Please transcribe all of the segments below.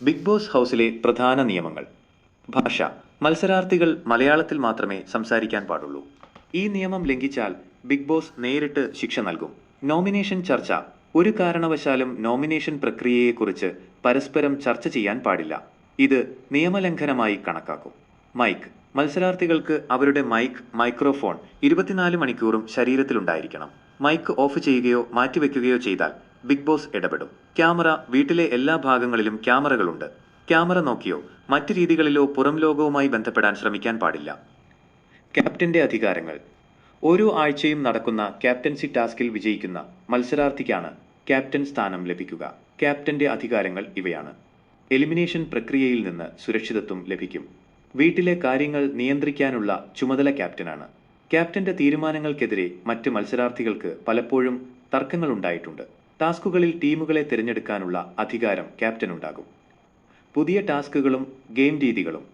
Big boss ഹൗസിലെ പ്രധാന നിയമങ്ങൾ. ഭാഷ. മത്സരാർത്ഥികൾ മലയാളത്തിൽ മാത്രമേ സംസാരിക്കാൻ പാടുള്ളൂ. ഈ നിയമം ലംഘിച്ചാൽ ബിഗ് ബോസ് നേരിട്ട് ശിക്ഷ നൽകും. നോമിനേഷൻ ചർച്ച. ഒരു കാരണവശാലും നോമിനേഷൻ പ്രക്രിയയെക്കുറിച്ച് പരസ്പരം ചർച്ച ചെയ്യാൻ പാടില്ല. ഇത് നിയമലംഘനമായി കണക്കാക്കും. മൈക്ക്. മത്സരാർത്ഥികൾക്ക് അവരുടെ മൈക്രോഫോൺ 24 മണിക്കൂറും ശരീരത്തിലുണ്ടായിരിക്കണം. മൈക്ക് ഓഫ് ചെയ്യുകയോ മാറ്റിവെക്കുകയോ ചെയ്താൽ ബിഗ് ബോസ് ഇടപെടും. ക്യാമറ. വീട്ടിലെ എല്ലാ ഭാഗങ്ങളിലും ക്യാമറകളുണ്ട്. ക്യാമറ നോക്കിയോ മറ്റു രീതികളിലോ പുറം ലോകവുമായി ബന്ധപ്പെടാൻ ശ്രമിക്കാൻ പാടില്ല. ക്യാപ്റ്റന്റെ അധികാരങ്ങൾ. ഓരോ ആഴ്ചയും നടക്കുന്ന ക്യാപ്റ്റൻസി ടാസ്കിൽ വിജയിക്കുന്ന മത്സരാർത്ഥിക്കാണ് ക്യാപ്റ്റൻ സ്ഥാനം ലഭിക്കുക. ക്യാപ്റ്റന്റെ അധികാരങ്ങൾ ഇവയാണ്. എലിമിനേഷൻ പ്രക്രിയയിൽ നിന്ന് സുരക്ഷിതത്വം ലഭിക്കും. വീട്ടിലെ കാര്യങ്ങൾ നിയന്ത്രിക്കാനുള്ള ചുമതല ക്യാപ്റ്റനാണ്. ക്യാപ്റ്റന്റെ തീരുമാനങ്ങൾക്കെതിരെ മറ്റ് മത്സരാർത്ഥികൾക്ക് പലപ്പോഴും തർക്കങ്ങളുണ്ടായിട്ടുണ്ട്. ടാസ്കുകളിൽ ടീമുകളെ തിരഞ്ഞെടുക്കാനുള്ള അധികാരം ക്യാപ്റ്റനുണ്ടാകും. പുതിയ ടാസ്കുകളും ഗെയിം രീതികളും.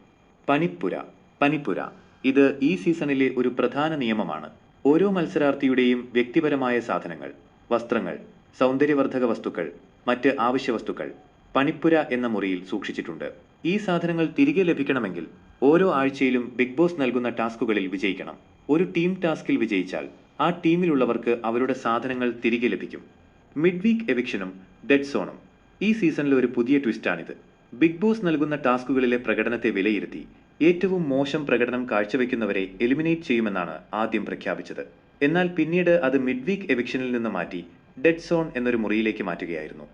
പനിപ്പുര. ഇത് ഈ സീസണിലെ ഒരു പ്രധാന നിയമമാണ്. ഓരോ മത്സരാർത്ഥിയുടെയും വ്യക്തിപരമായ സാധനങ്ങൾ, വസ്ത്രങ്ങൾ, സൗന്ദര്യവർദ്ധക വസ്തുക്കൾ, മറ്റ് ആവശ്യ വസ്തുക്കൾ പണിപ്പുര എന്ന മുറിയിൽ സൂക്ഷിച്ചിട്ടുണ്ട്. ഈ സാധനങ്ങൾ തിരികെ ലഭിക്കണമെങ്കിൽ ഓരോ ആഴ്ചയിലും ബിഗ് ബോസ് നൽകുന്ന ടാസ്കുകളിൽ വിജയിക്കണം. ഒരു ടീം ടാസ്കിൽ വിജയിച്ചാൽ ആ ടീമിലുള്ളവർക്ക് അവരുടെ സാധനങ്ങൾ തിരികെ ലഭിക്കും. മിഡ് വീക്ക് എവിക്ഷനും ഡെഡ് സോണും. ഈ സീസണിലെ ഒരു പുതിയ ട്വിസ്റ്റാണിത്. ബിഗ് ബോസ് നൽകുന്ന ടാസ്കുകളിലെ പ്രകടനത്തെ വിലയിരുത്തി ഏറ്റവും മോശം പ്രകടനം കാഴ്ചവെക്കുന്നവരെ എലിമിനേറ്റ് ചെയ്യുമെന്നാണ് ആദ്യം പ്രഖ്യാപിച്ചത്. എന്നാൽ പിന്നീട് അത് മിഡ് വീക്ക് എവിക്ഷനിൽ നിന്ന് മാറ്റി ഡെഡ് സോൺ എന്നൊരു മുറിയിലേക്ക് മാറ്റുകയായിരുന്നു.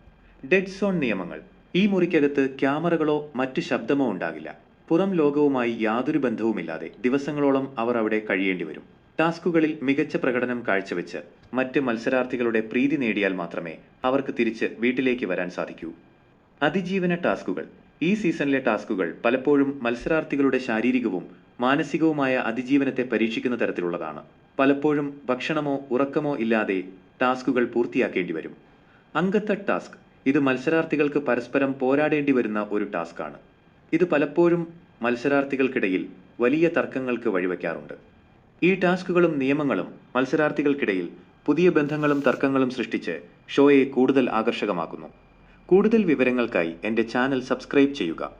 ഡെഡ് സോൺ നിയമങ്ങൾ. ഈ മുറിക്കകത്ത് ക്യാമറകളോ മറ്റ് ശബ്ദമോ ഉണ്ടാകില്ല. പുറം ലോകവുമായി യാതൊരു ബന്ധവുമില്ലാതെ ദിവസങ്ങളോളം അവർ അവിടെ കഴിയേണ്ടി വരും. ടാസ്കുകളിൽ മികച്ച പ്രകടനം കാഴ്ചവെച്ച് മറ്റ് മത്സരാർത്ഥികളുടെ പ്രീതി നേടിയാൽ മാത്രമേ അവർക്ക് തിരിച്ച് വീട്ടിലേക്ക് വരാൻ സാധിക്കൂ. അതിജീവന ടാസ്കുകൾ. ഈ സീസണിലെ ടാസ്കുകൾ പലപ്പോഴും മത്സരാർത്ഥികളുടെ ശാരീരികവും മാനസികവുമായ അതിജീവനത്തെ പരീക്ഷിക്കുന്ന തരത്തിലുള്ളതാണ്. പലപ്പോഴും ഭക്ഷണമോ ഉറക്കമോ ഇല്ലാതെ ടാസ്കുകൾ പൂർത്തിയാക്കേണ്ടി വരും. അംഗത്വ ടാസ്ക്. ഇത് മത്സരാർത്ഥികൾക്ക് പരസ്പരം പോരാടേണ്ടി വരുന്ന ഒരു ടാസ്കാണ്. ഇത് പലപ്പോഴും മത്സരാർത്ഥികൾക്കിടയിൽ വലിയ തർക്കങ്ങൾക്ക് വഴിവെക്കാറുണ്ട്. ഈ ടാസ്കുകളും നിയമങ്ങളും മത്സരാർത്ഥികൾക്കിടയിൽ പുതിയ ബന്ധങ്ങളും തർക്കങ്ങളും സൃഷ്ടിച്ച് ഷോയെ കൂടുതൽ ആകർഷകമാക്കുന്നു. കൂടുതൽ വിവരങ്ങൾക്കായി എൻ്റെ ചാനൽ സബ്സ്ക്രൈബ് ചെയ്യുക.